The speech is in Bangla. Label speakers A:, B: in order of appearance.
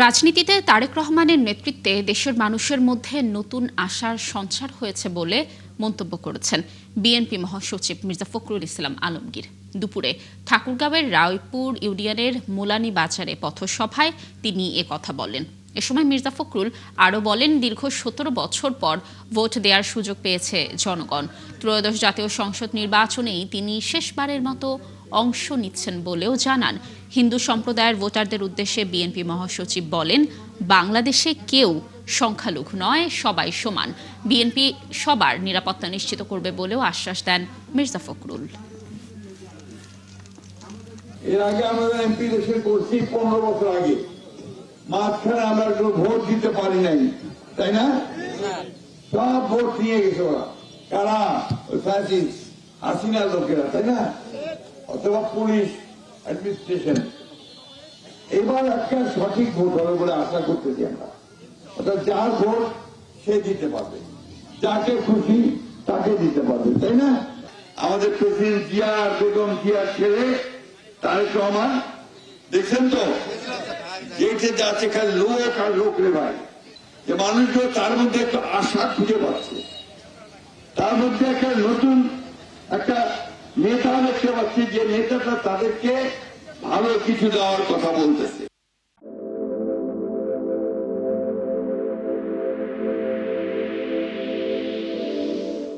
A: রাজনীতিতে তারেক রহমানের নেতৃত্বে দেশের মানুষের মধ্যে নতুন আশার সঞ্চার হয়েছে বলে মন্তব্য করেছেন বিএনপি মহাসচিব মির্জা ফখরুল ইসলাম আলমগীর। দুপুরে ঠাকুরগাঁওয়ের রায়পুর ইউনিয়নের মুলানি বাজারে পথসভায় তিনি কথা বলেন। এ সময় মির্জা ফখরুল আরও বলেন, দীর্ঘ ১৭ বছর পর ভোট দেওয়ার সুযোগ পেয়েছে জনগণ। ত্রয়োদশ জাতীয় সংসদ নির্বাচনেই তিনি শেষবারের মতো অংশ নিচ্ছেন বলেও জানান। হিন্দু সম্প্রদায়ের ভোটারদের উদ্দেশ্যে বিএনপি মহাসচিব বলেন, বাংলাদেশে কেউ সংখ্যালঘু নয়, সবাই সমান। বিএনপি সবার নিরাপত্তা নিশ্চিত করবে বলেও আশ্বাস দেন মির্জা ফখরুল।
B: এর আগে আমরা এমপি দেশের করছি 15 বছর আগে, মাঝখানে আমরা ভোট দিতে পারি নাই, তাই না? সব ভোট নিয়ে গেছে ওরা, কারা? হাসিনার লোকেরা, তাই না? অথবা পুলিশ অ্যাডমিনিস্ট্রেশন। এবার একটা সঠিক ভোট হবে বলে আশা করতেছি আমরা। অর্থাৎ যার ভোট সে দিতে পারবে, যাকে খুশি তাকে দিতে পারবে, তাই না? আমাদের প্রেসিডেন্ট জিয়া আর বেগম জিয়ার ছেলে তারেক রহমান, দেখছেন তো যেতে যাচ্ছে খালি লোক আর লোক রে ভাই, যে মানুষগুলো তার মধ্যে একটা আশা খুঁজে পাচ্ছে, তার মধ্যে একটা নতুন একটা নেতা দেখতে পাচ্ছি, যে নেতাটা তাদেরকে ভালো কিছু দেওয়ার কথা বলতেছে।